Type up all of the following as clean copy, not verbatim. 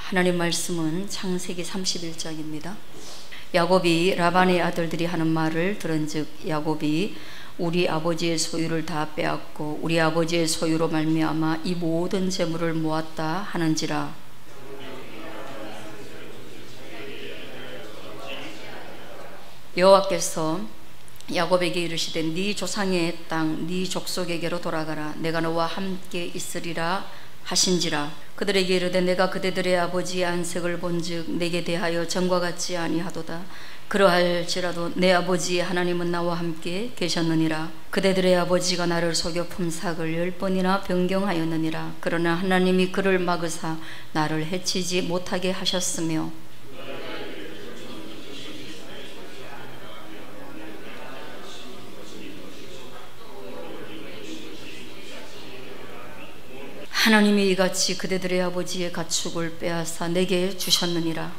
하나님 말씀은 창세기 31장입니다. 야곱이 라반의 아들들이 하는 말을 들은즉 야곱이 우리 아버지의 소유를 다 빼앗고 우리 아버지의 소유로 말미암아 이 모든 재물을 모았다 하는지라. 여호와께서 야곱에게 이르시되 네 조상의 땅 네 족속에게로 돌아가라. 내가 너와 함께 있으리라 하신지라. 그들에게 이르되 내가 그대들의 아버지의 안색을 본즉 내게 대하여 전과 같지 아니하도다. 그러할지라도 내 아버지의 하나님은 나와 함께 계셨느니라. 그대들의 아버지가 나를 속여 품삯을 10번이나 변경하였느니라. 그러나 하나님이 그를 막으사 나를 해치지 못하게 하셨으며 하나님이 이같이 그대들의 아버지의 가축을 빼앗아 내게 주셨느니라.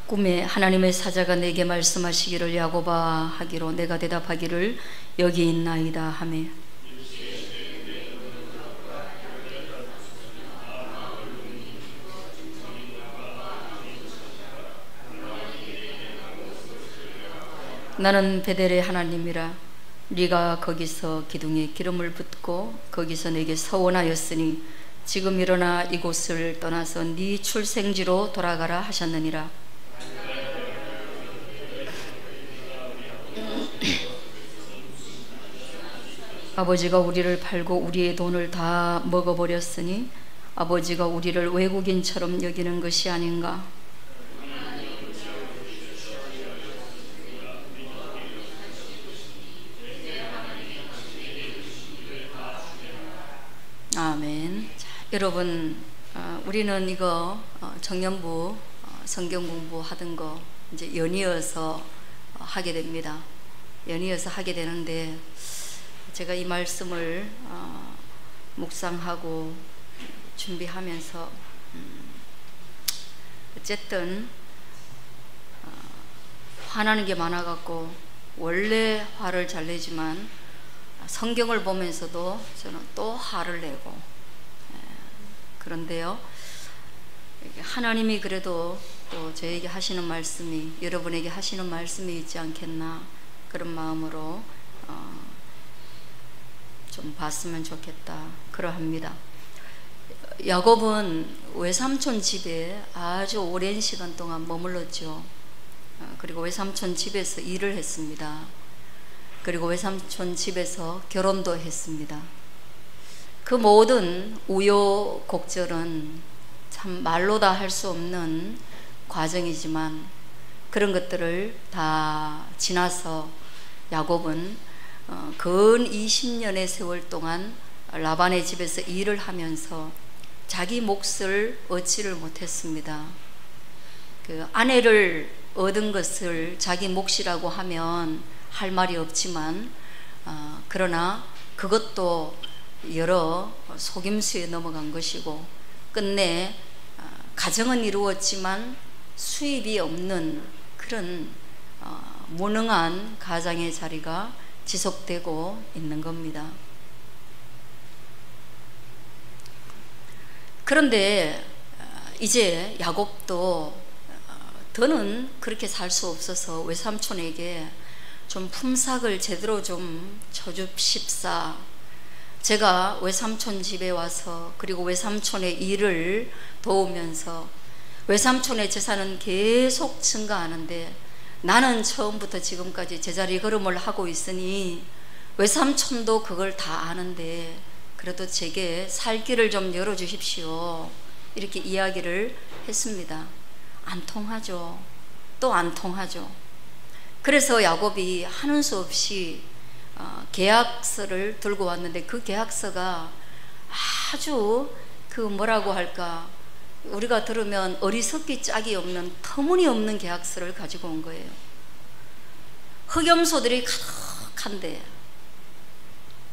꿈에 하나님의 사자가 내게 말씀하시기를 야곱아 하기로 내가 대답하기를 여기 있나이다 하매 나는 베델의 하나님이라. 네가 거기서 기둥에 기름을 붓고 거기서 내게 서원하였으니 지금 일어나 이곳을 떠나서 네 출생지로 돌아가라 하셨느니라. 아버지가 우리를 팔고 우리의 돈을 다 먹어버렸으니 아버지가 우리를 외국인처럼 여기는 것이 아닌가. 아멘. 자, 여러분, 우리는 이거 청년부 성경 공부하던 거 이제 연이어서 하게 됩니다. 연이어서 하게 되는데 제가 이 말씀을 묵상하고 준비하면서 어쨌든 화나는 게 많아갖고 원래 화를 잘 내지만 성경을 보면서도 저는 또 화를 내고 그런데요, 하나님이 그래도 또 저에게 하시는 말씀이 여러분에게 하시는 말씀이 있지 않겠나 그런 마음으로 좀 봤으면 좋겠다 그러합니다. 야곱은 외삼촌 집에 아주 오랜 시간 동안 머물렀죠. 그리고 외삼촌 집에서 일을 했습니다. 그리고 외삼촌 집에서 결혼도 했습니다. 그 모든 우여곡절은 참 말로 다 할 수 없는 과정이지만 그런 것들을 다 지나서 야곱은 근 20년의 세월 동안 라반의 집에서 일을 하면서 자기 몫을 얻지를 못했습니다. 그 아내를 얻은 것을 자기 몫이라고 하면 할 말이 없지만 그러나 그것도 여러 속임수에 넘어간 것이고 끝내 가정은 이루었지만 수입이 없는 그런 무능한 가장의 자리가 지속되고 있는 겁니다. 그런데 이제 야곱도 더는 그렇게 살 수 없어서 외삼촌에게 좀 품삯을 제대로 좀 쳐줍십사. 제가 외삼촌 집에 와서 그리고 외삼촌의 일을 도우면서 외삼촌의 재산은 계속 증가하는데 나는 처음부터 지금까지 제자리 걸음을 하고 있으니 외삼촌도 그걸 다 아는데 그래도 제게 살 길을 좀 열어주십시오. 이렇게 이야기를 했습니다. 안 통하죠. 또 안 통하죠. 그래서 야곱이 하는 수 없이 계약서를 들고 왔는데 그 계약서가 아주 그 뭐라고 할까 우리가 들으면 어리석기 짝이 없는 터무니없는 계약서를 가지고 온 거예요. 흑염소들이 가득한데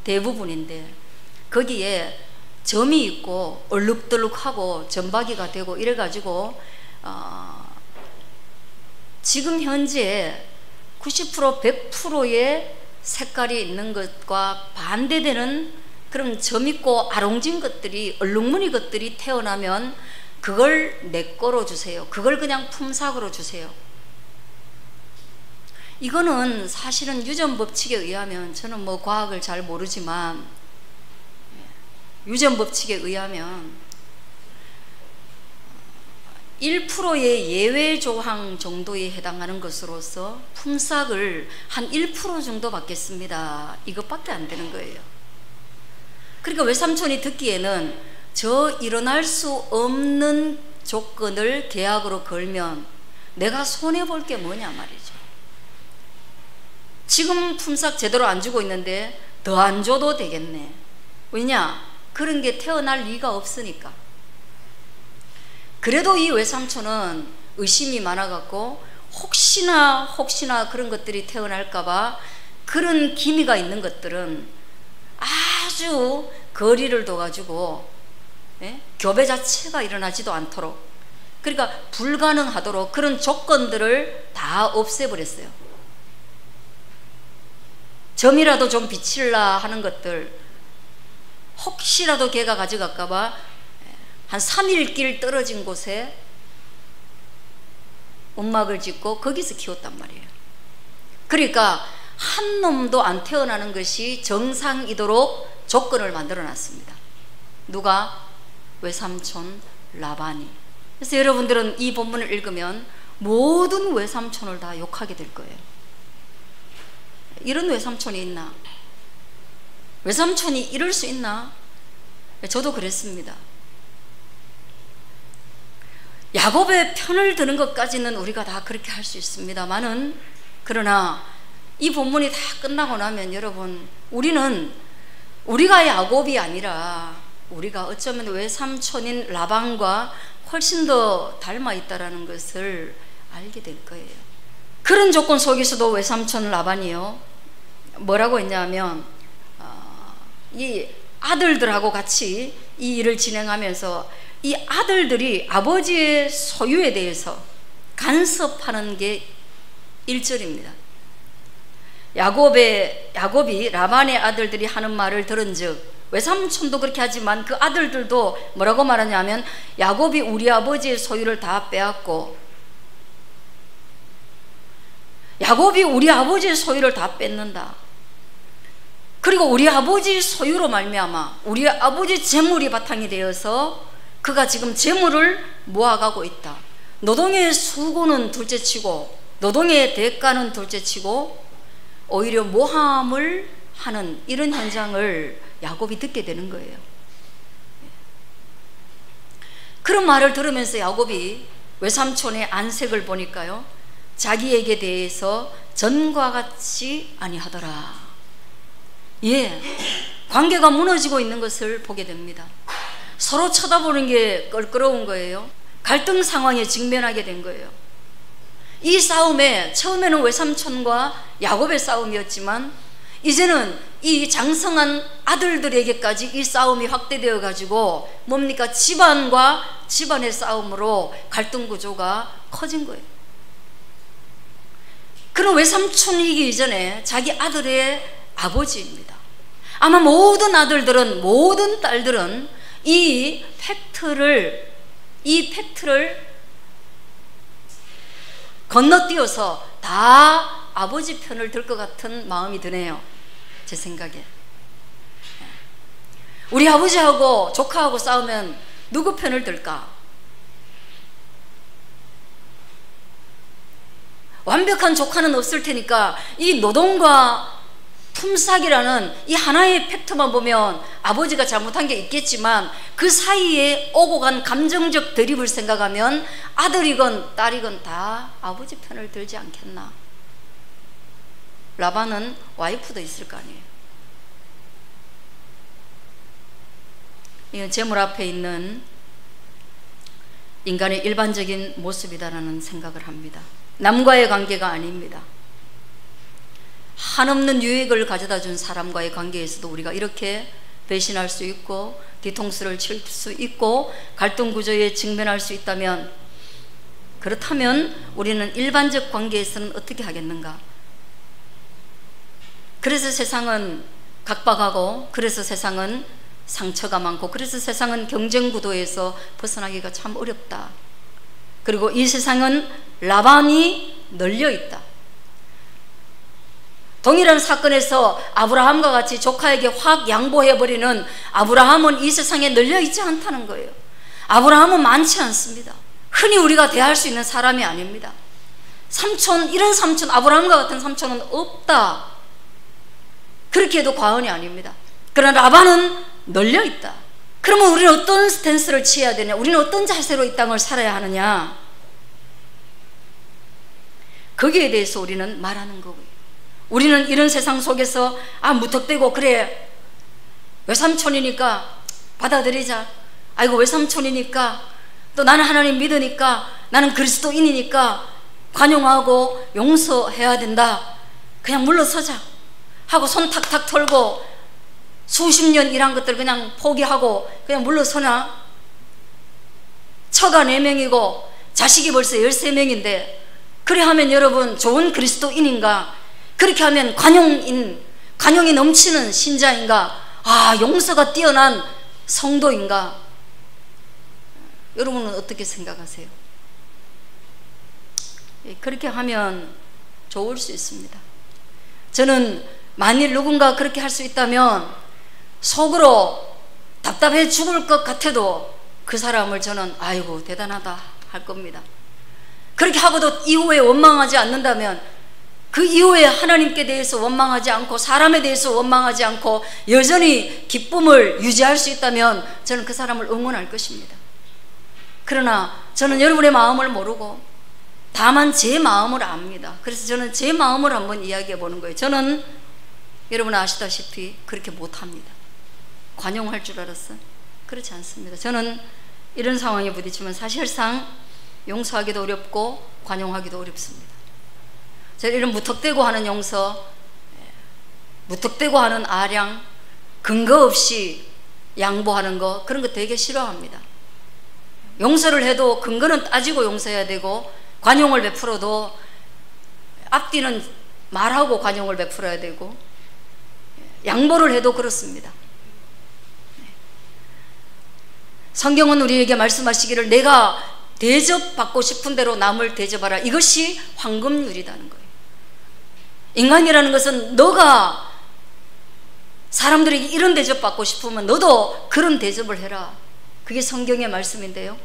대부분인데 거기에 점이 있고 얼룩덜룩하고 점박이가 되고 이래가지고 지금 현재 90% 100%의 색깔이 있는 것과 반대되는 그런 점 있고 아롱진 것들이, 얼룩무늬 것들이 태어나면 그걸 내 거로 주세요. 그걸 그냥 품삯으로 주세요. 이거는 사실은 유전 법칙에 의하면, 저는 뭐 과학을 잘 모르지만 유전 법칙에 의하면 1%의 예외 조항 정도에 해당하는 것으로서 품삯을 한 1% 정도 받겠습니다. 이것밖에 안 되는 거예요. 그러니까 외삼촌이 듣기에는 저 일어날 수 없는 조건을 계약으로 걸면 내가 손해볼 게 뭐냐 말이죠. 지금 품삯 제대로 안 주고 있는데 더 안 줘도 되겠네. 왜냐? 그런 게 태어날 리가 없으니까. 그래도 이 외삼촌은 의심이 많아갖고 혹시나 그런 것들이 태어날까봐 그런 기미가 있는 것들은 아주 거리를 둬가지고 교배 자체가 일어나지도 않도록, 그러니까 불가능하도록 그런 조건들을 다 없애버렸어요. 점이라도 좀 비칠라 하는 것들, 혹시라도 걔가 가져갈까봐 한 3일 길 떨어진 곳에 움막을 짓고 거기서 키웠단 말이에요. 그러니까 한 놈도 안 태어나는 것이 정상이도록 조건을 만들어 놨습니다. 누가? 외삼촌 라반이. 그래서 여러분들은 이 본문을 읽으면 모든 외삼촌을 다 욕하게 될 거예요. 이런 외삼촌이 있나? 외삼촌이 이럴 수 있나? 저도 그랬습니다. 야곱의 편을 드는 것까지는 우리가 다 그렇게 할 수 있습니다만은, 그러나 이 본문이 다 끝나고 나면 여러분, 우리가 야곱이 아니라 우리가 어쩌면 외삼촌인 라반과 훨씬 더 닮아 있다라는 것을 알게 될 거예요. 그런 조건 속에서도 외삼촌 라반이요, 뭐라고 했냐면 이 아들들하고 같이 이 일을 진행하면서 이 아들들이 아버지의 소유에 대해서 간섭하는 게 1절입니다. 야곱이 라반의 아들들이 하는 말을 들은즉, 외삼촌도 그렇게 하지만 그 아들들도 뭐라고 말하냐면, 야곱이 우리 아버지의 소유를 다 빼앗고, 야곱이 우리 아버지의 소유를 다 뺏는다. 그리고 우리 아버지의 소유로 말미암아 우리 아버지 재물이 바탕이 되어서 그가 지금 재물을 모아가고 있다. 노동의 수고는 둘째치고 노동의 대가는 둘째치고 오히려 모함을 하는 이런 현장을 야곱이 듣게 되는 거예요. 그런 말을 들으면서 야곱이 외삼촌의 안색을 보니까요, 자기에게 대해서 전과 같이 아니하더라. 관계가 무너지고 있는 것을 보게 됩니다. 서로 쳐다보는 게 껄끄러운 거예요. 갈등 상황에 직면하게 된 거예요. 이 싸움에 처음에는 외삼촌과 야곱의 싸움이었지만 이제는 이 장성한 아들들에게까지 이 싸움이 확대되어 가지고 뭡니까? 집안과 집안의 싸움으로 갈등 구조가 커진 거예요. 그런 외삼촌이기 이전에 자기 아들의 아버지입니다. 아마 모든 아들들은, 모든 딸들은 이 팩트를 건너뛰어서 다 아버지 편을 들 것 같은 마음이 드네요. 제 생각에. 우리 아버지하고 조카하고 싸우면 누구 편을 들까? 완벽한 조카는 없을 테니까 이 노동과 품삯이라는 이 하나의 팩트만 보면 아버지가 잘못한 게 있겠지만 그 사이에 오고 간 감정적 대립을 생각하면 아들이건 딸이건 다 아버지 편을 들지 않겠나. 라반은 와이프도 있을 거 아니에요. 이건 재물 앞에 있는 인간의 일반적인 모습이다라는 생각을 합니다. 남과의 관계가 아닙니다. 한없는 유익을 가져다 준 사람과의 관계에서도 우리가 이렇게 배신할 수 있고 뒤통수를 칠 수 있고 갈등 구조에 직면할 수 있다면, 그렇다면 우리는 일반적 관계에서는 어떻게 하겠는가? 그래서 세상은 각박하고, 그래서 세상은 상처가 많고, 그래서 세상은 경쟁 구도에서 벗어나기가 참 어렵다. 그리고 이 세상은 라반이 널려 있다. 동일한 사건에서 아브라함과 같이 조카에게 확 양보해버리는 아브라함은 이 세상에 널려 있지 않다는 거예요. 아브라함은 많지 않습니다. 흔히 우리가 대할 수 있는 사람이 아닙니다. 삼촌, 이런 삼촌, 아브라함과 같은 삼촌은 없다. 그렇게 해도 과언이 아닙니다. 그러나 라반은 널려 있다. 그러면 우리는 어떤 스탠스를 취해야 되냐? 우리는 어떤 자세로 이 땅을 살아야 하느냐? 거기에 대해서 우리는 말하는 거고요. 우리는 이런 세상 속에서 무턱대고, 그래 외삼촌이니까 받아들이자, 아이고 외삼촌이니까, 또 나는 하나님 믿으니까, 나는 그리스도인이니까 관용하고 용서해야 된다, 그냥 물러서자 하고 손 탁탁 털고 수십 년 일한 것들 그냥 포기하고 그냥 물러서나? 처가 4명이고 자식이 벌써 13명인데 그래 하면 여러분 좋은 그리스도인인가? 그렇게 하면 관용이 넘치는 신자인가? 용서가 뛰어난 성도인가? 여러분은 어떻게 생각하세요? 그렇게 하면 좋을 수 있습니다. 저는 만일 누군가 그렇게 할 수 있다면 속으로 답답해 죽을 것 같아도 그 사람을 저는 아이고 대단하다 할 겁니다. 그렇게 하고도 이후에 원망하지 않는다면, 그 이후에 하나님께 대해서 원망하지 않고 사람에 대해서 원망하지 않고 여전히 기쁨을 유지할 수 있다면 저는 그 사람을 응원할 것입니다. 그러나 저는 여러분의 마음을 모르고 다만 제 마음을 압니다. 그래서 저는 제 마음을 한번 이야기해 보는 거예요. 저는 여러분 아시다시피 그렇게 못합니다. 관용할 줄 알았어요? 그렇지 않습니다. 저는 이런 상황에 부딪히면 사실상 용서하기도 어렵고 관용하기도 어렵습니다. 제가 이런 무턱대고 하는 용서, 무턱대고 하는 아량, 근거 없이 양보하는 거, 그런 거 되게 싫어합니다. 용서를 해도 근거는 따지고 용서해야 되고, 관용을 베풀어도 앞뒤는 말하고 관용을 베풀어야 되고, 양보를 해도 그렇습니다. 성경은 우리에게 말씀하시기를 내가 대접받고 싶은 대로 남을 대접하라. 이것이 황금률이라는 거예요. 인간이라는 것은 너가 사람들에게 이런 대접받고 싶으면 너도 그런 대접을 해라. 그게 성경의 말씀인데요.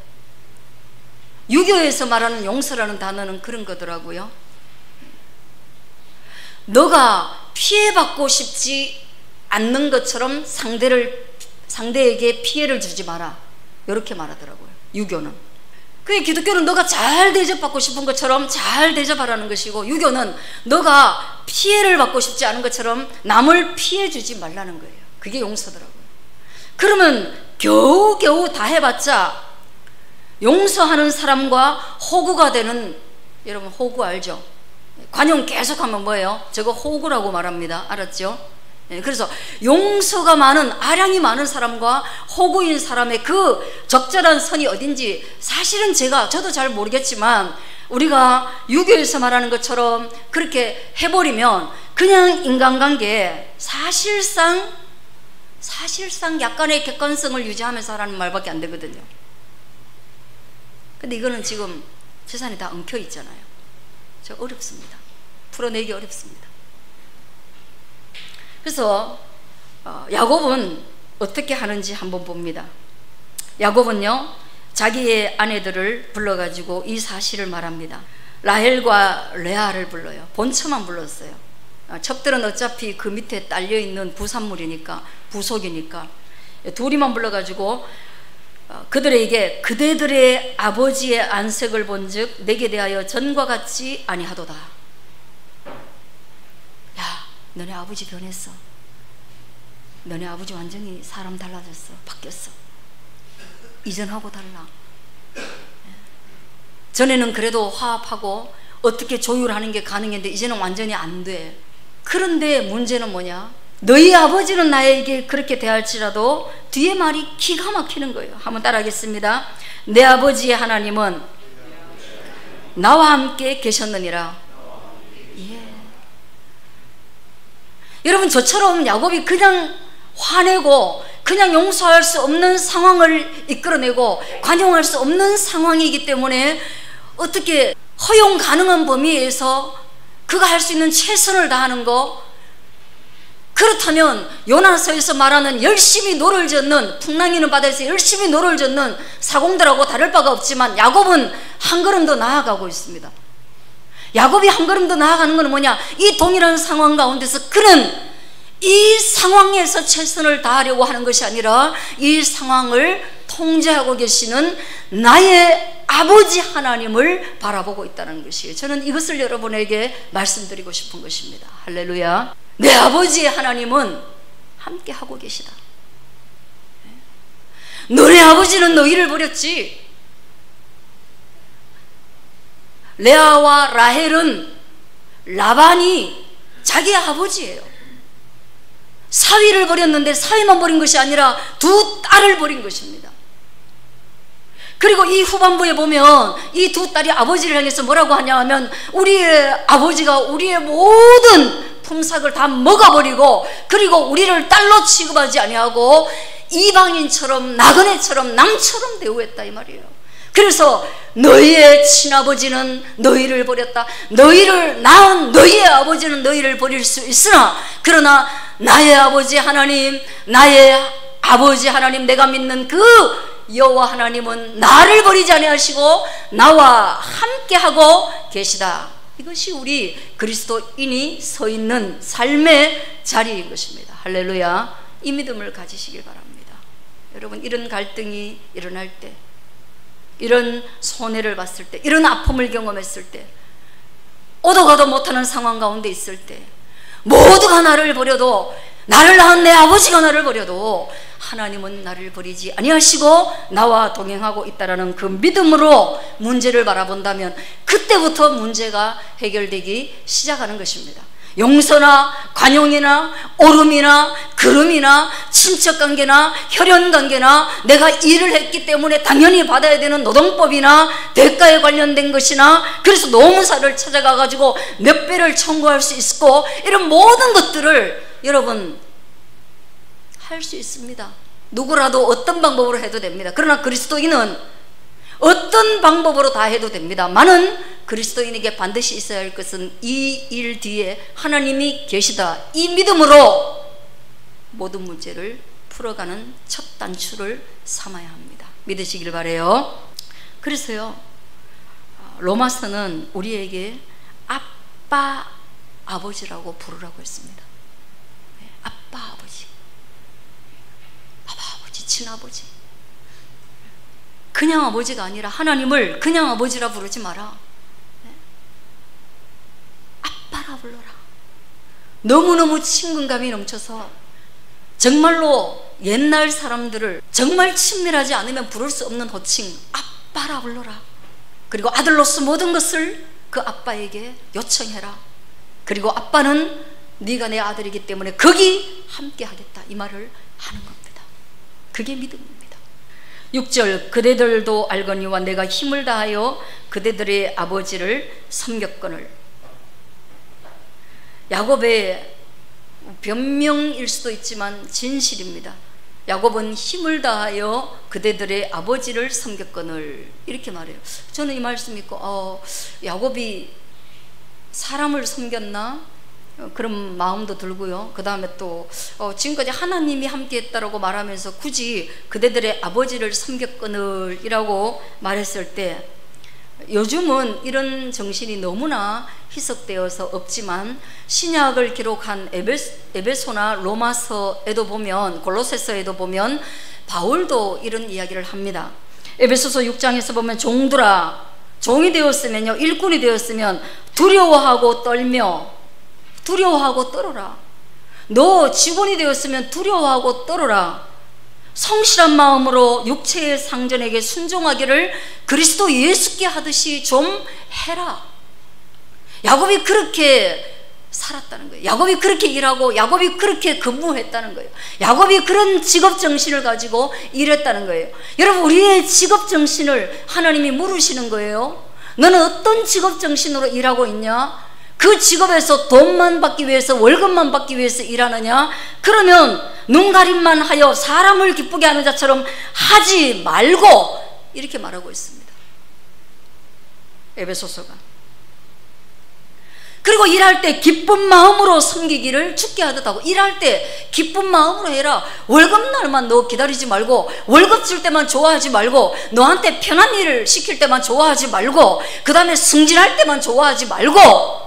유교에서 말하는 용서라는 단어는 그런 거더라고요. 너가 피해받고 싶지 않는 것처럼 상대에게 피해를 주지 마라, 이렇게 말하더라고요, 유교는. 그게 기독교는 너가 잘 대접받고 싶은 것처럼 잘 대접하라는 것이고, 유교는 너가 피해를 받고 싶지 않은 것처럼 남을 피해 주지 말라는 거예요. 그게 용서더라고요. 그러면 겨우겨우 다 해봤자 용서하는 사람과 호구가 되는, 여러분 호구 알죠? 관용 계속하면 뭐예요? 저거 호구라고 말합니다. 알았죠? 그래서 용서가 많은, 아량이 많은 사람과 호구인 사람의 그 적절한 선이 어딘지 사실은 저도 잘 모르겠지만, 우리가 유교에서 말하는 것처럼 그렇게 해버리면 그냥 인간관계에 사실상 약간의 객관성을 유지하면서 하라는 말밖에 안 되거든요. 근데 이거는 지금 재산이 다 엉켜 있잖아요. 저 어렵습니다. 풀어내기 어렵습니다. 그래서 야곱은 어떻게 하는지 한번 봅니다. 야곱은요, 자기의 아내들을 불러가지고 이 사실을 말합니다. 라헬과 레아를 불러요. 본처만 불렀어요. 첩들은 어차피 그 밑에 딸려있는 부산물이니까, 부속이니까 둘이만 불러가지고 그들에게 그대들의 아버지의 안색을 본즉 내게 대하여 전과 같지 아니하도다. 야, 너네 아버지 변했어. 너네 아버지 완전히 사람 달라졌어. 바뀌었어. 이전하고 달라. 전에는 그래도 화합하고 어떻게 조율하는 게 가능했는데 이제는 완전히 안 돼. 그런데 문제는 뭐냐? 너희 아버지는 나에게 그렇게 대할지라도 뒤에 말이 기가 막히는 거예요. 한번 따라하겠습니다. 내 아버지의 하나님은 나와 함께 계셨느니라. 예. 여러분, 저처럼 야곱이 그냥 화내고 그냥 용서할 수 없는 상황을 이끌어내고 관용할 수 없는 상황이기 때문에 어떻게 허용 가능한 범위에서 그가 할 수 있는 최선을 다하는 거, 그렇다면 요나서에서 말하는 열심히 노를 젓는, 풍랑이는 바다에서 열심히 노를 젓는 사공들하고 다를 바가 없지만 야곱은 한 걸음 더 나아가고 있습니다. 야곱이 한 걸음 더 나아가는 것은 뭐냐? 이 동일한 상황 가운데서 그는 이 상황에서 최선을 다하려고 하는 것이 아니라 이 상황을 통제하고 계시는 나의 아버지 하나님을 바라보고 있다는 것이에요. 저는 이것을 여러분에게 말씀드리고 싶은 것입니다. 할렐루야. 내 아버지의 하나님은 함께 하고 계시다. 너네 아버지는 너희를 버렸지. 레아와 라헬은 라반이 자기 아버지예요. 사위를 버렸는데 사위만 버린 것이 아니라 두 딸을 버린 것입니다. 그리고 이 후반부에 보면 이 두 딸이 아버지를 향해서 뭐라고 하냐 하면, 우리의 아버지가 우리의 모든 품삯을 다 먹어버리고 그리고 우리를 딸로 취급하지 아니하고 이방인처럼 나그네처럼 남처럼 대우했다 이 말이에요. 그래서 너희의 친아버지는 너희를 버렸다. 너희를 낳은 너희의 아버지는 너희를 버릴 수 있으나, 그러나 나의 아버지 하나님, 나의 아버지 하나님, 내가 믿는 그 여호와 하나님은 나를 버리지 아니하시고 나와 함께하고 계시다. 이것이 우리 그리스도인이 서 있는 삶의 자리인 것입니다. 할렐루야. 이 믿음을 가지시길 바랍니다. 여러분, 이런 갈등이 일어날 때, 이런 손해를 봤을 때, 이런 아픔을 경험했을 때, 오도 가도 못하는 상황 가운데 있을 때, 모두가 나를 버려도, 나를 낳은 내 아버지가 나를 버려도 하나님은 나를 버리지 아니하시고 나와 동행하고 있다라는 그 믿음으로 문제를 바라본다면 그때부터 문제가 해결되기 시작하는 것입니다. 용서나 관용이나 오름이나 그름이나 친척관계나 혈연관계나 내가 일을 했기 때문에 당연히 받아야 되는 노동법이나 대가에 관련된 것이나, 그래서 노무사를 찾아가 가지고 몇 배를 청구할 수 있고, 이런 모든 것들을 여러분 할 수 있습니다. 누구라도 어떤 방법으로 해도 됩니다. 그러나 그리스도인은 어떤 방법으로 다 해도 됩니다만은 그리스도인에게 반드시 있어야 할 것은 이 일 뒤에 하나님이 계시다, 이 믿음으로 모든 문제를 풀어가는 첫 단추를 삼아야 합니다. 믿으시길 바라요. 그래서요, 로마서는 우리에게 아빠 아버지라고 부르라고 했습니다. 아빠 아버지, 아빠 아버지, 친아버지. 그냥 아버지가 아니라 하나님을 그냥 아버지라 부르지 마라. 아빠라 불러라. 너무너무 친근감이 넘쳐서 정말로 옛날 사람들을 정말 친밀하지 않으면 부를 수 없는 호칭, 아빠라 불러라. 그리고 아들로서 모든 것을 그 아빠에게 요청해라. 그리고 아빠는 네가 내 아들이기 때문에 거기 함께 하겠다, 이 말을 하는 겁니다. 그게 믿음입니다. 6절, 그대들도 알거니와 내가 힘을 다하여 그대들의 아버지를 섬겼거늘. 야곱의 변명일 수도 있지만 진실입니다. 야곱은 힘을 다하여 그대들의 아버지를 섬겼거늘, 이렇게 말해요. 저는 이 말씀 읽고 야곱이 사람을 섬겼나? 그런 마음도 들고요. 그 다음에 또 지금까지 하나님이 함께 했다라고 말하면서 굳이 그대들의 아버지를 섬겼거늘 이라고 말했을 때, 요즘은 이런 정신이 너무나 희석되어서 없지만 신약을 기록한 에베소나 로마서에도 보면, 골로새서에도 보면 바울도 이런 이야기를 합니다. 에베소서 6장에서 보면 종들아, 종이 되었으면요, 일꾼이 되었으면 두려워하고 떨며, 두려워하고 떨어라. 너 직원이 되었으면 두려워하고 떨어라. 성실한 마음으로 육체의 상전에게 순종하기를 그리스도 예수께 하듯이 좀 해라. 야곱이 그렇게 살았다는 거예요. 야곱이 그렇게 일하고 야곱이 그렇게 근무했다는 거예요. 야곱이 그런 직업정신을 가지고 일했다는 거예요. 여러분, 우리의 직업정신을 하나님이 물으시는 거예요. 너는 어떤 직업정신으로 일하고 있냐? 그 그 직업에서 돈만 받기 위해서, 월급만 받기 위해서 일하느냐? 그러면 눈가림만 하여 사람을 기쁘게 하는 자처럼 하지 말고, 이렇게 말하고 있습니다. 에베소서가. 그리고 일할 때 기쁜 마음으로 섬기기를 주께 하듯 하고, 일할 때 기쁜 마음으로 해라. 월급날만 너 기다리지 말고, 월급 줄 때만 좋아하지 말고, 너한테 편한 일을 시킬 때만 좋아하지 말고, 그 다음에 승진할 때만 좋아하지 말고,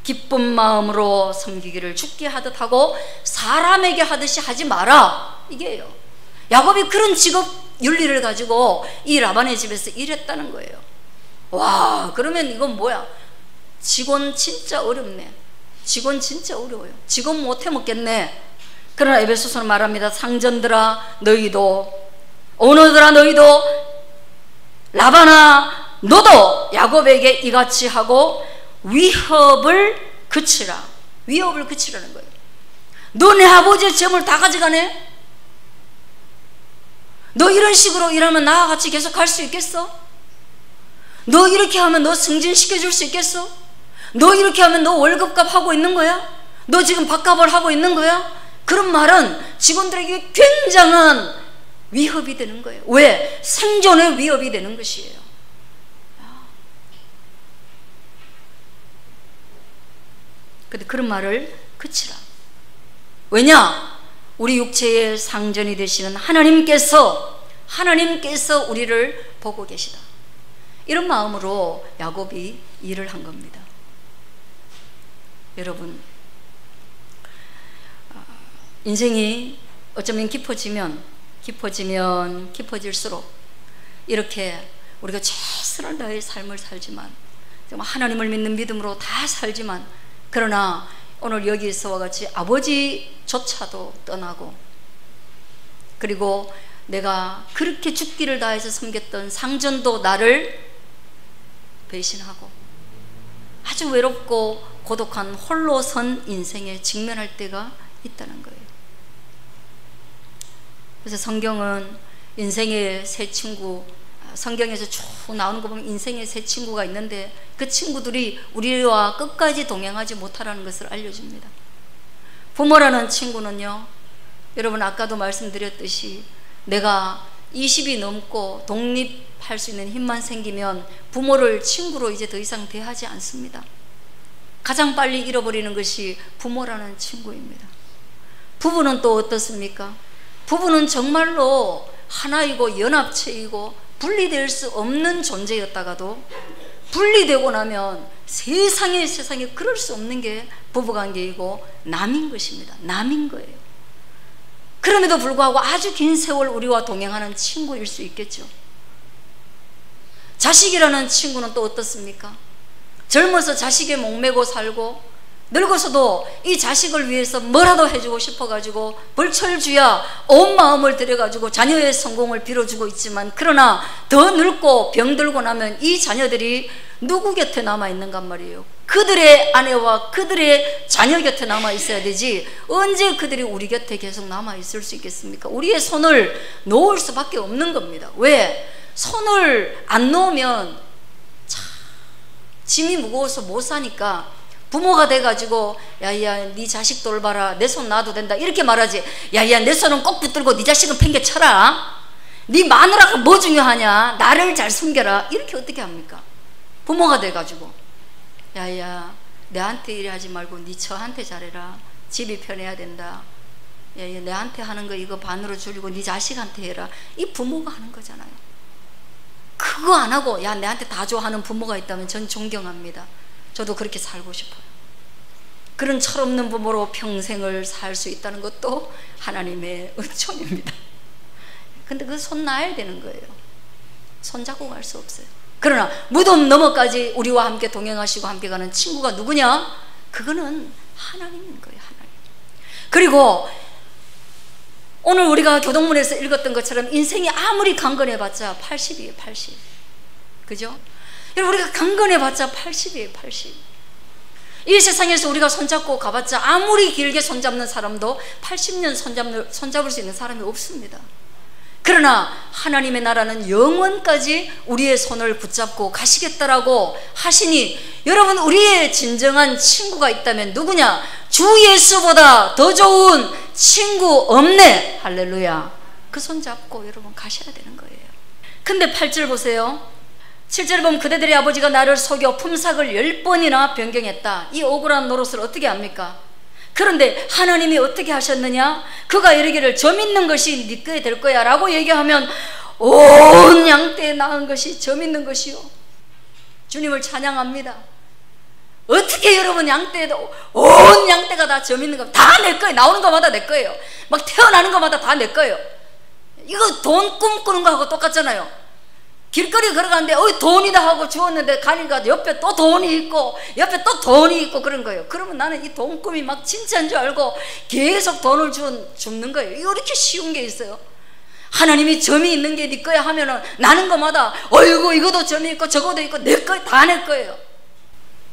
기쁜 마음으로 섬기기를 주께 하듯 하고 사람에게 하듯이 하지 마라, 이게요. 야곱이 그런 직업 윤리를 가지고 이 라반의 집에서 일했다는 거예요. 와, 그러면 이건 뭐야? 직원 진짜 어렵네. 직원 진짜 어려워요. 직원 못해 먹겠네. 그러나 에베소서는 말합니다. 상전들아 너희도, 오너들아 너희도, 라반아 너도 야곱에게 이같이 하고 위협을 그치라. 위협을 그치라는 거예요. 너 내 아버지의 재물 다 가져가네? 너 이런 식으로 일하면 나와 같이 계속 갈 수 있겠어? 너 이렇게 하면 너 승진시켜줄 수 있겠어? 너 이렇게 하면 너 월급값 하고 있는 거야? 너 지금 밥값을 하고 있는 거야? 그런 말은 직원들에게 굉장한 위협이 되는 거예요. 왜? 생존의 위협이 되는 것이에요. 근데 그런 말을 그치라. 왜냐? 우리 육체의 상전이 되시는 하나님께서 우리를 보고 계시다. 이런 마음으로 야곱이 일을 한 겁니다. 여러분, 인생이 어쩌면 깊어질수록 이렇게 우리가 최선을 다해 삶을 살지만, 정말 하나님을 믿는 믿음으로 다 살지만, 그러나 오늘 여기서와 같이 아버지조차도 떠나고, 그리고 내가 그렇게 죽기를 다해서 섬겼던 상전도 나를 배신하고 아주 외롭고 고독한 홀로선 인생에 직면할 때가 있다는 거예요. 그래서 성경은 인생의 새 친구, 성경에서 쭉 나오는 거 보면 인생의 새 친구가 있는데, 그 친구들이 우리와 끝까지 동행하지 못하라는 것을 알려줍니다. 부모라는 친구는요, 여러분 아까도 말씀드렸듯이 내가 20이 넘고 독립할 수 있는 힘만 생기면 부모를 친구로 이제 더 이상 대하지 않습니다. 가장 빨리 잃어버리는 것이 부모라는 친구입니다. 부부는 또 어떻습니까? 부부는 정말로 하나이고 연합체이고 분리될 수 없는 존재였다가도 분리되고 나면 세상에 그럴 수 없는 게 부부관계이고 남인 것입니다. 남인 거예요. 그럼에도 불구하고 아주 긴 세월 우리와 동행하는 친구일 수 있겠죠. 자식이라는 친구는 또 어떻습니까? 젊어서 자식에 목매고 살고, 늙어서도 이 자식을 위해서 뭐라도 해주고 싶어가지고 벌철주야 온 마음을 들여가지고 자녀의 성공을 빌어주고 있지만, 그러나 더 늙고 병들고 나면 이 자녀들이 누구 곁에 남아있는가 말이에요. 그들의 아내와 그들의 자녀 곁에 남아있어야 되지, 언제 그들이 우리 곁에 계속 남아있을 수 있겠습니까? 우리의 손을 놓을 수밖에 없는 겁니다. 왜? 손을 안 놓으면 참 짐이 무거워서 못 사니까 부모가 돼가지고 야야 네 자식 돌봐라, 내 손 놔도 된다 이렇게 말하지, 야야 내 손은 꼭 붙들고 네 자식은 팽개쳐라, 네 마누라가 뭐 중요하냐, 나를 잘 섬겨라, 이렇게 어떻게 합니까? 부모가 돼가지고 야야 내한테 일하지 말고 네 처한테 잘해라, 집이 편해야 된다, 야야 내한테 하는 거 이거 반으로 줄이고 네 자식한테 해라, 이 부모가 하는 거잖아요. 그거 안 하고 야 내한테 다 줘 하는 부모가 있다면 전 존경합니다. 저도 그렇게 살고 싶어요. 그런 철없는 부모로 평생을 살 수 있다는 것도 하나님의 은총입니다. 근데 그 손 놔야 되는 거예요. 손 잡고 갈 수 없어요. 그러나 무덤 너머까지 우리와 함께 동행하시고 함께 가는 친구가 누구냐? 그거는 하나님인 거예요. 하나님. 그리고 오늘 우리가 교동문에서 읽었던 것처럼 인생이 아무리 강건해봤자 80이에요. 80. 그죠? 여러분 우리가 강건해봤자 80이에요. 80. 이 세상에서 우리가 손잡고 가봤자 아무리 길게 손잡는 사람도 80년 손잡을 수 있는 사람이 없습니다. 그러나 하나님의 나라는 영원까지 우리의 손을 붙잡고 가시겠다라고 하시니, 여러분, 우리의 진정한 친구가 있다면 누구냐? 주 예수보다 더 좋은 친구 없네. 할렐루야. 그 손 잡고 여러분 가셔야 되는 거예요. 근데 8절 보세요. 7절 보면 그대들의 아버지가 나를 속여 품삯을 10번이나 변경했다. 이 억울한 노릇을 어떻게 합니까? 그런데 하나님이 어떻게 하셨느냐? 그가 이르기를 점 있는 것이 네 거에 될 거야 라고 얘기하면 온 양떼에 낳은 것이 점 있는 것이요. 주님을 찬양합니다. 어떻게 여러분 양떼에도 온 양떼가 다 점 있는 거 다 내 거예요. 나오는 것마다 내 거예요. 막 태어나는 것마다 다 내 거예요. 이거 돈 꿈꾸는 거하고 똑같잖아요. 길거리 걸어가는데 돈이다 하고 주웠는데 가니까 옆에 또 돈이 있고 옆에 또 돈이 있고 그런 거예요. 그러면 나는 이 돈 꿈이 막 진짜인 줄 알고 계속 돈을 줍는 거예요. 이렇게 쉬운 게 있어요. 하나님이 점이 있는 게 네 거야 하면은 나는 것마다 어이구 이것도 점이 있고 저것도 있고 내 거 다 내 거예요.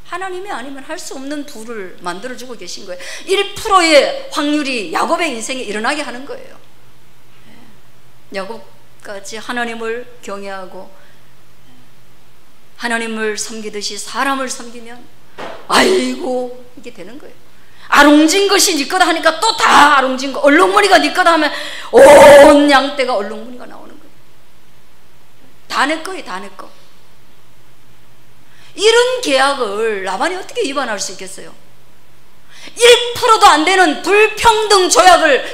하나님이 아니면 할 수 없는 부를 만들어주고 계신 거예요. 1%의 확률이 야곱의 인생에 일어나게 하는 거예요. 야곱같이 하나님을 경외하고 하나님을 섬기듯이 사람을 섬기면 아이고 이게 되는 거예요. 아롱진 것이 네 거다 하니까 또 다 아롱진 거, 얼룩무늬가 네 거다 하면 온 양떼가 얼룩무늬가 나오는 거예요. 다 내 거예요. 다 내 거. 이런 계약을 라반이 어떻게 위반할 수 있겠어요? 1%도 안 되는 불평등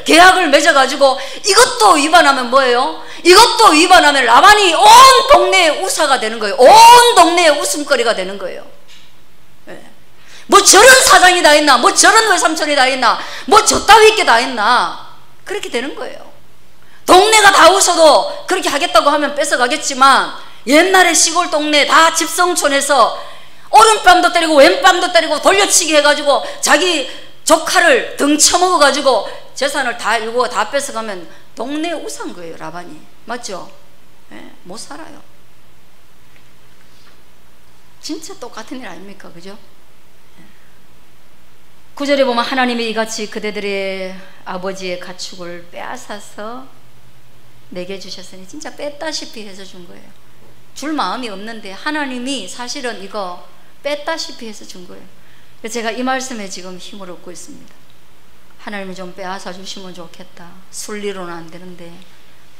계약을 맺어가지고 이것도 위반하면 뭐예요? 이것도 위반하면 라반이 온 동네의 우사가 되는 거예요. 온 동네의 웃음거리가 되는 거예요. 뭐 저런 사장이 다 있나? 뭐 저런 외삼촌이 다 있나? 뭐 저 따위 있게 다 있나? 그렇게 되는 거예요. 동네가 다 웃어도 그렇게 하겠다고 하면 뺏어가겠지만, 옛날에 시골 동네 다 집성촌에서 오른뺨도 때리고 왼뺨도 때리고 돌려치기 해가지고 자기 조카를 등쳐먹어가지고 재산을 다 일고 다 뺏어가면 동네에 우산 거예요. 라반이. 맞죠? 못 살아요. 진짜 똑같은 일 아닙니까? 그죠? 9절에 보면 하나님이 이같이 그대들의 아버지의 가축을 빼앗아서 내게 주셨으니, 진짜 뺐다시피 해서 준 거예요. 줄 마음이 없는데 하나님이 사실은 이거 뺐다시피 해서 준 거예요. 그래서 제가 이 말씀에 지금 힘을 얻고 있습니다. 하나님이 좀 빼앗아 주시면 좋겠다. 순리로는 안 되는데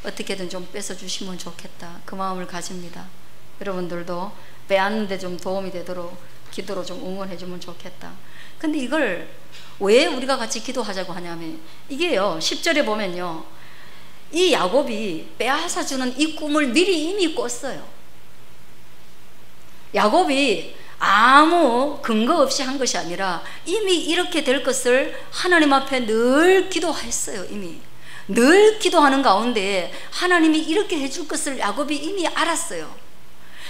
어떻게든 좀 뺏어 주시면 좋겠다. 그 마음을 가집니다. 여러분들도 빼앗는데 좀 도움이 되도록 기도로 좀 응원해 주면 좋겠다. 근데 이걸 왜 우리가 같이 기도하자고 하냐면, 이게요 10절에 보면요, 이 야곱이 빼앗아 주는 이 꿈을 미리 이미 꿨어요. 야곱이 아무 근거 없이 한 것이 아니라 이미 이렇게 될 것을 하나님 앞에 늘 기도했어요. 이미 늘 기도하는 가운데 하나님이 이렇게 해줄 것을 야곱이 이미 알았어요.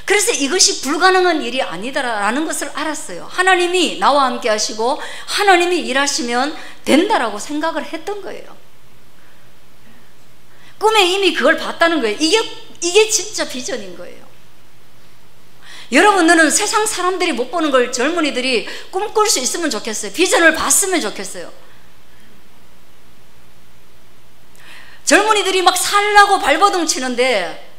그래서 이것이 불가능한 일이 아니다라는 것을 알았어요. 하나님이 나와 함께 하시고 하나님이 일하시면 된다라고 생각을 했던 거예요. 꿈에 이미 그걸 봤다는 거예요. 이게 진짜 비전인 거예요. 여러분들은 세상 사람들이 못 보는 걸 젊은이들이 꿈꿀 수 있으면 좋겠어요. 비전을 봤으면 좋겠어요. 젊은이들이 막 살라고 발버둥 치는데,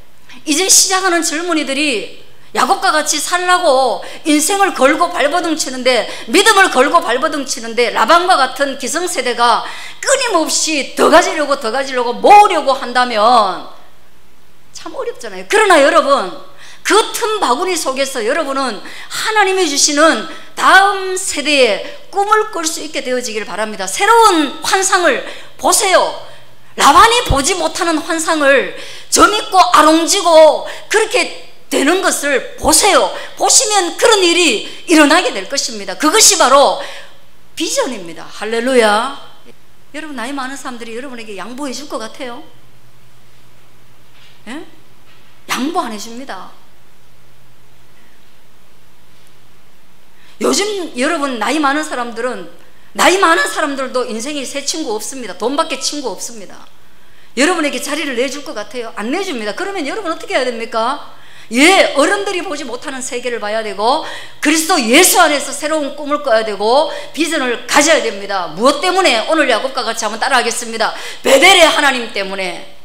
이제 시작하는 젊은이들이 야곱과 같이 살라고 인생을 걸고 발버둥 치는데, 믿음을 걸고 발버둥 치는데, 라반과 같은 기성세대가 끊임없이 더 가지려고 모으려고 한다면 참 어렵잖아요. 그러나 여러분, 그 틈 바구니 속에서 여러분은 하나님이 주시는 다음 세대의 꿈을 꿀 수 있게 되어지기를 바랍니다. 새로운 환상을 보세요. 라반이 보지 못하는 환상을 점 있고 아롱지고 그렇게 되는 것을 보세요. 보시면 그런 일이 일어나게 될 것입니다. 그것이 바로 비전입니다. 할렐루야. 여러분, 나이 많은 사람들이 여러분에게 양보해 줄 것 같아요? 예? 양보 안 해줍니다. 요즘 여러분 나이 많은 사람들도 인생에 새 친구 없습니다. 돈밖에 친구 없습니다. 여러분에게 자리를 내줄 것 같아요? 안 내줍니다. 그러면 여러분 어떻게 해야 됩니까? 어른들이 보지 못하는 세계를 봐야 되고, 그리스도 예수 안에서 새로운 꿈을 꿔야 되고, 비전을 가져야 됩니다. 무엇 때문에? 오늘 야곱과 같이 한번 따라하겠습니다. 베델의 하나님 때문에.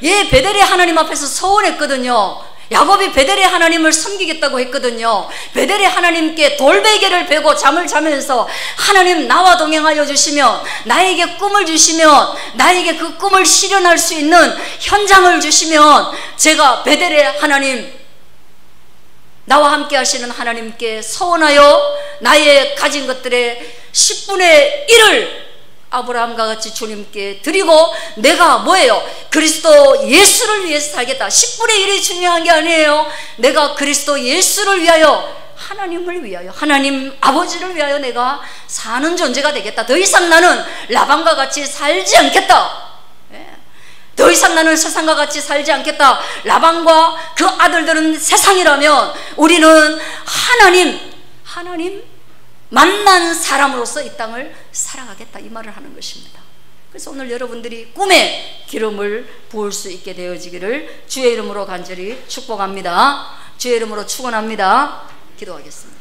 베델의 하나님 앞에서 서원했거든요. 야곱이 베델의 하나님을 섬기겠다고 했거든요. 베델의 하나님께 돌베개를 베고 잠을 자면서 하나님 나와 동행하여 주시면, 나에게 꿈을 주시면, 나에게 그 꿈을 실현할 수 있는 현장을 주시면 제가 베델의 하나님, 나와 함께 하시는 하나님께 서원하여 나의 가진 것들의 10분의 1을 아브라함과 같이 주님께 드리고, 내가 뭐예요? 그리스도 예수를 위해서 살겠다. 10분의 1이 중요한 게 아니에요. 내가 그리스도 예수를 위하여, 하나님을 위하여, 하나님 아버지를 위하여 내가 사는 존재가 되겠다. 더 이상 나는 라반과 같이 살지 않겠다. 더 이상 나는 세상과 같이 살지 않겠다. 라반과 그 아들들은 세상이라면 우리는 하나님 만난 사람으로서 이 땅을 살아가겠다, 이 말을 하는 것입니다. 그래서 오늘 여러분들이 꿈에 기름을 부을 수 있게 되어지기를 주의 이름으로 간절히 축복합니다. 주의 이름으로 축원합니다. 기도하겠습니다.